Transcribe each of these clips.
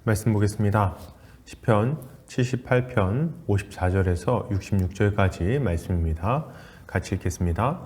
말씀 보겠습니다. 시편 78편 54절에서 66절까지 말씀입니다. 같이 읽겠습니다.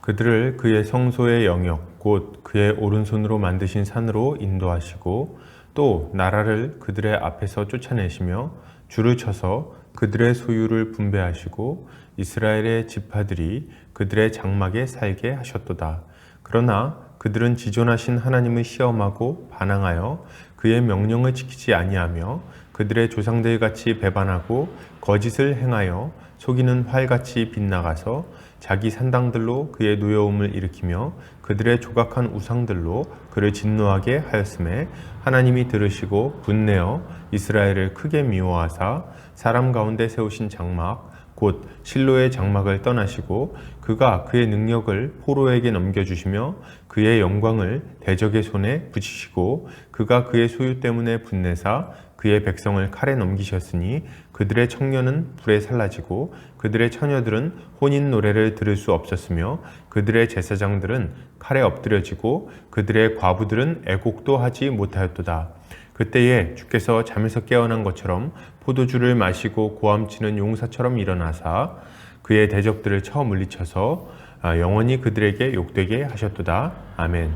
그들을 그의 성소의 영역 곧 그의 오른손으로 만드신 산으로 인도하시고 또 나라를 그들의 앞에서 쫓아내시며 줄을 쳐서 그들의 소유를 분배하시고 이스라엘의 지파들이 그들의 장막에 살게 하셨도다. 그러나 그들은 지존하신 하나님을 시험하고 반항하여 그의 명령을 지키지 아니하며 그들의 조상들같이 배반하고 거짓을 행하여 속이는 활같이 빗나가서 자기 산당들로 그의 노여움을 일으키며 그들의 조각한 우상들로 그를 진노하게 하였음에 하나님이 들으시고 분내어 이스라엘을 크게 미워하사 사람 가운데 세우신 장막 곧 실로의 장막을 떠나시고 그가 그의 능력을 포로에게 넘겨주시며 그의 영광을 대적의 손에 붙이시고 그가 그의 소유 때문에 분내사 그의 백성을 칼에 넘기셨으니 그들의 청년은 불에 살라지고 그들의 처녀들은 혼인 노래를 들을 수 없었으며 그들의 제사장들은 칼에 엎드려지고 그들의 과부들은 애곡도 하지 못하였도다. 그때에 주께서 잠에서 깨어난 것처럼 포도주를 마시고 고함치는 용사처럼 일어나사 그의 대적들을 쳐 물리쳐서 영원히 그들에게 욕되게 하셨도다. 아멘.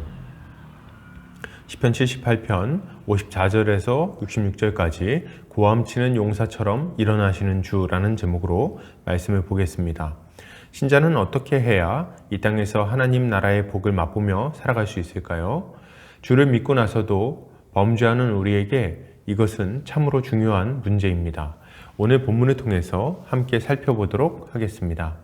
시편 78편 54절에서 66절까지 고함치는 용사처럼 일어나시는 주라는 제목으로 말씀을 보겠습니다. 신자는 어떻게 해야 이 땅에서 하나님 나라의 복을 맛보며 살아갈 수 있을까요? 주를 믿고 나서도 범죄하는 우리에게 이것은 참으로 중요한 문제입니다. 오늘 본문을 통해서 함께 살펴보도록 하겠습니다.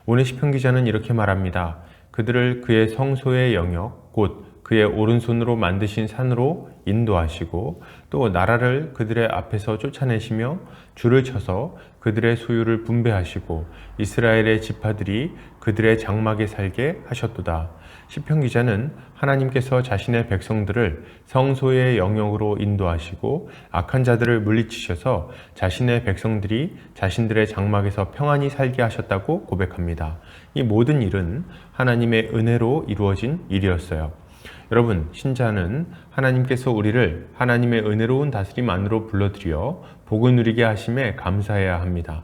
오늘 시편 기자는 이렇게 말합니다. 그들을 그의 성소의 영역 곧 그의 오른손으로 만드신 산으로 인도하시고 또 나라를 그들의 앞에서 쫓아내시며 줄을 쳐서 그들의 소유를 분배하시고 이스라엘의 지파들이 그들의 장막에 살게 하셨도다. 시편 기자는 하나님께서 자신의 백성들을 성소의 영역으로 인도하시고 악한 자들을 물리치셔서 자신의 백성들이 자신들의 장막에서 평안히 살게 하셨다고 고백합니다. 이 모든 일은 하나님의 은혜로 이루어진 일이었어요. 여러분, 신자는 하나님께서 우리를 하나님의 은혜로운 다스림 안으로 불러들여 복을 누리게 하심에 감사해야 합니다.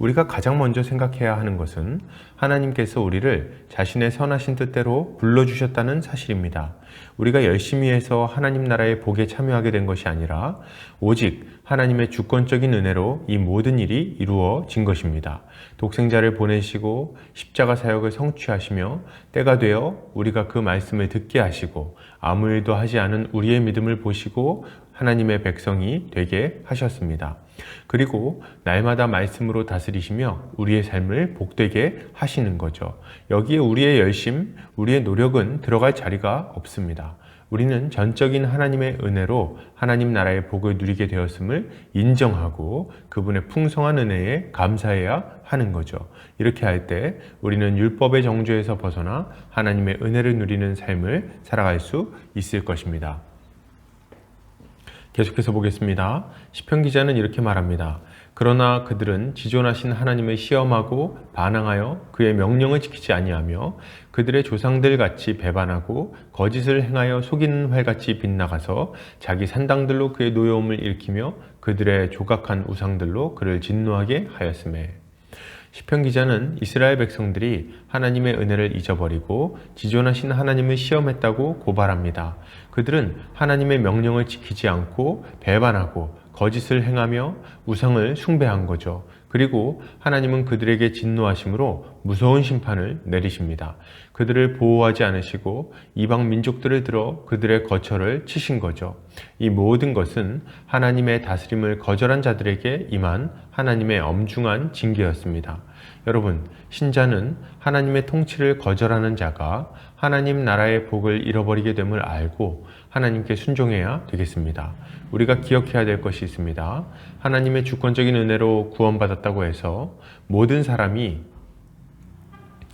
우리가 가장 먼저 생각해야 하는 것은 하나님께서 우리를 자신의 선하신 뜻대로 불러주셨다는 사실입니다. 우리가 열심히 해서 하나님 나라의 복에 참여하게 된 것이 아니라 오직 하나님의 주권적인 은혜로 이 모든 일이 이루어진 것입니다. 독생자를 보내시고 십자가 사역을 성취하시며 때가 되어 우리가 그 말씀을 듣게 하시고 아무 일도 하지 않은 우리의 믿음을 보시고 하나님의 백성이 되게 하셨습니다. 그리고 날마다 말씀으로 다스리시며 우리의 삶을 복되게 하시는 거죠. 여기에 우리의 열심, 우리의 노력은 들어갈 자리가 없습니다. 우리는 전적인 하나님의 은혜로 하나님 나라의 복을 누리게 되었음을 인정하고 그분의 풍성한 은혜에 감사해야 하는 거죠. 이렇게 할 때 우리는 율법의 정죄에서 벗어나 하나님의 은혜를 누리는 삶을 살아갈 수 있을 것입니다. 계속해서 보겠습니다. 시편 기자는 이렇게 말합니다. 그러나 그들은 지존하신 하나님을 시험하고 반항하여 그의 명령을 지키지 아니하며 그들의 조상들같이 배반하고 거짓을 행하여 속이는 활같이 빗나가서 자기 산당들로 그의 노여움을 일으키며 그들의 조각한 우상들로 그를 진노하게 하였으매. 시편 기자는 이스라엘 백성들이 하나님의 은혜를 잊어버리고 지존하신 하나님을 시험했다고 고발합니다. 그들은 하나님의 명령을 지키지 않고 배반하고 거짓을 행하며 우상을 숭배한 거죠. 그리고 하나님은 그들에게 진노하심으로 무서운 심판을 내리십니다. 그들을 보호하지 않으시고 이방 민족들을 들어 그들의 거처를 치신 거죠. 이 모든 것은 하나님의 다스림을 거절한 자들에게 임한 하나님의 엄중한 징계였습니다. 여러분, 신자는 하나님의 통치를 거절하는 자가 하나님 나라의 복을 잃어버리게 됨을 알고 하나님께 순종해야 되겠습니다. 우리가 기억해야 될 것이 있습니다. 하나님의 주권적인 은혜로 구원받았다고 해서 모든 사람이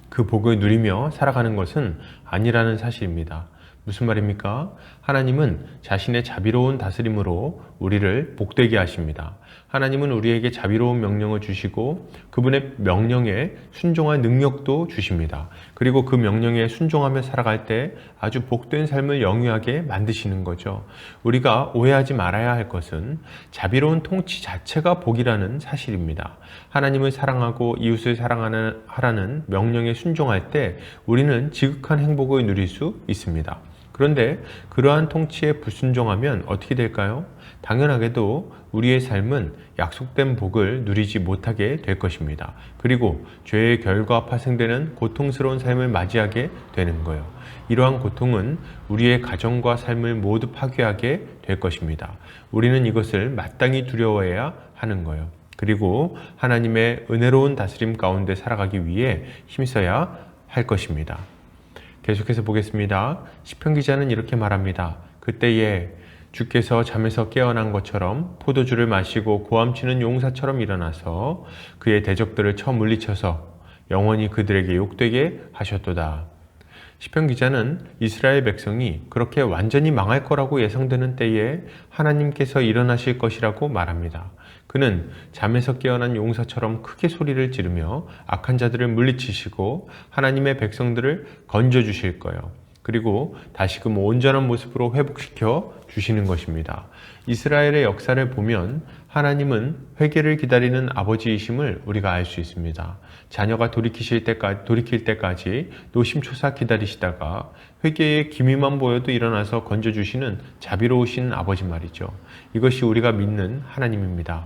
그 복을 누리며 살아가는 것은 아니라는 사실입니다. 무슨 말입니까? 하나님은 자신의 자비로운 다스림으로 우리를 복되게 하십니다. 하나님은 우리에게 자비로운 명령을 주시고 그분의 명령에 순종할 능력도 주십니다. 그리고 그 명령에 순종하며 살아갈 때 아주 복된 삶을 영위하게 만드시는 거죠. 우리가 오해하지 말아야 할 것은 자비로운 통치 자체가 복이라는 사실입니다. 하나님을 사랑하고 이웃을 사랑하라는 명령에 순종할 때 우리는 지극한 행복을 누릴 수 있습니다. 그런데 그러한 통치에 불순종하면 어떻게 될까요? 당연하게도 우리의 삶은 약속된 복을 누리지 못하게 될 것입니다. 그리고 죄의 결과 파생되는 고통스러운 삶을 맞이하게 되는 거예요. 이러한 고통은 우리의 가정과 삶을 모두 파괴하게 될 것입니다. 우리는 이것을 마땅히 두려워해야 하는 거예요. 그리고 하나님의 은혜로운 다스림 가운데 살아가기 위해 힘써야 할 것입니다. 계속해서 보겠습니다. 시편 기자는 이렇게 말합니다. 그때에 주께서 잠에서 깨어난 것처럼 포도주를 마시고 고함치는 용사처럼 일어나서 그의 대적들을 쳐 물리쳐서 영원히 그들에게 욕되게 하셨도다. 시편 기자는 이스라엘 백성이 그렇게 완전히 망할 거라고 예상되는 때에 하나님께서 일어나실 것이라고 말합니다. 그는 잠에서 깨어난 용사처럼 크게 소리를 지르며 악한 자들을 물리치시고 하나님의 백성들을 건져주실 거예요. 그리고 다시금 온전한 모습으로 회복시켜 주시는 것입니다. 이스라엘의 역사를 보면 하나님은 회개를 기다리는 아버지이심을 우리가 알 수 있습니다. 자녀가 돌이킬 때까지 노심초사 기다리시다가 회개의 기미만 보여도 일어나서 건져주시는 자비로우신 아버지 말이죠. 이것이 우리가 믿는 하나님입니다.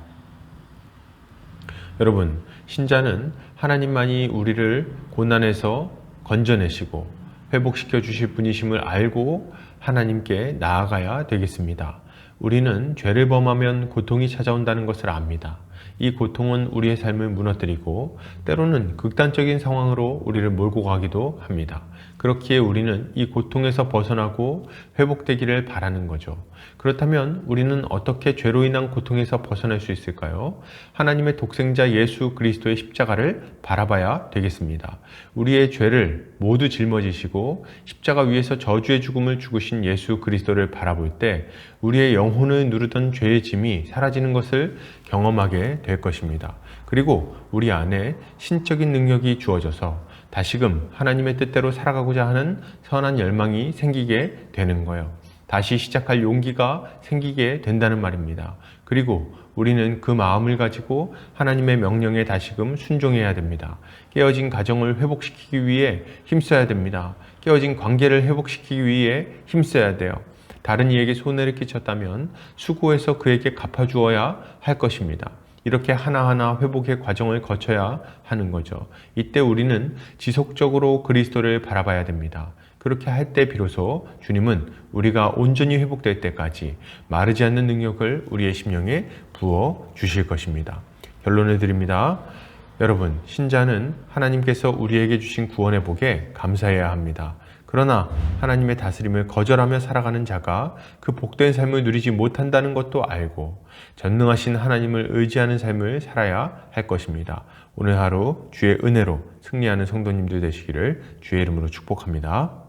여러분, 신자는 하나님만이 우리를 고난에서 건져내시고 회복시켜 주실 분이심을 알고 하나님께 나아가야 되겠습니다. 우리는 죄를 범하면 고통이 찾아온다는 것을 압니다. 이 고통은 우리의 삶을 무너뜨리고 때로는 극단적인 상황으로 우리를 몰고 가기도 합니다. 그렇기에 우리는 이 고통에서 벗어나고 회복되기를 바라는 거죠. 그렇다면 우리는 어떻게 죄로 인한 고통에서 벗어날 수 있을까요? 하나님의 독생자 예수 그리스도의 십자가를 바라봐야 되겠습니다. 우리의 죄를 모두 짊어지시고 십자가 위에서 저주의 죽음을 죽으신 예수 그리스도를 바라볼 때 우리의 영혼을 누르던 죄의 짐이 사라지는 것을 경험하게 될 것입니다. 그리고 우리 안에 신적인 능력이 주어져서 다시금 하나님의 뜻대로 살아가고자 하는 선한 열망이 생기게 되는 거예요. 다시 시작할 용기가 생기게 된다는 말입니다. 그리고 우리는 그 마음을 가지고 하나님의 명령에 다시금 순종해야 됩니다. 깨어진 가정을 회복시키기 위해 힘써야 됩니다. 깨어진 관계를 회복시키기 위해 힘써야 돼요. 다른 이에게 손해를 끼쳤다면 수고해서 그에게 갚아주어야 할 것입니다. 이렇게 하나하나 회복의 과정을 거쳐야 하는 거죠. 이때 우리는 지속적으로 그리스도를 바라봐야 됩니다. 그렇게 할 때 비로소 주님은 우리가 온전히 회복될 때까지 마르지 않는 능력을 우리의 심령에 부어 주실 것입니다. 결론을 드립니다. 여러분, 신자는 하나님께서 우리에게 주신 구원의 복에 감사해야 합니다. 그러나 하나님의 다스림을 거절하며 살아가는 자가 그 복된 삶을 누리지 못한다는 것도 알고 전능하신 하나님을 의지하는 삶을 살아야 할 것입니다. 오늘 하루 주의 은혜로 승리하는 성도님들 되시기를 주의 이름으로 축복합니다.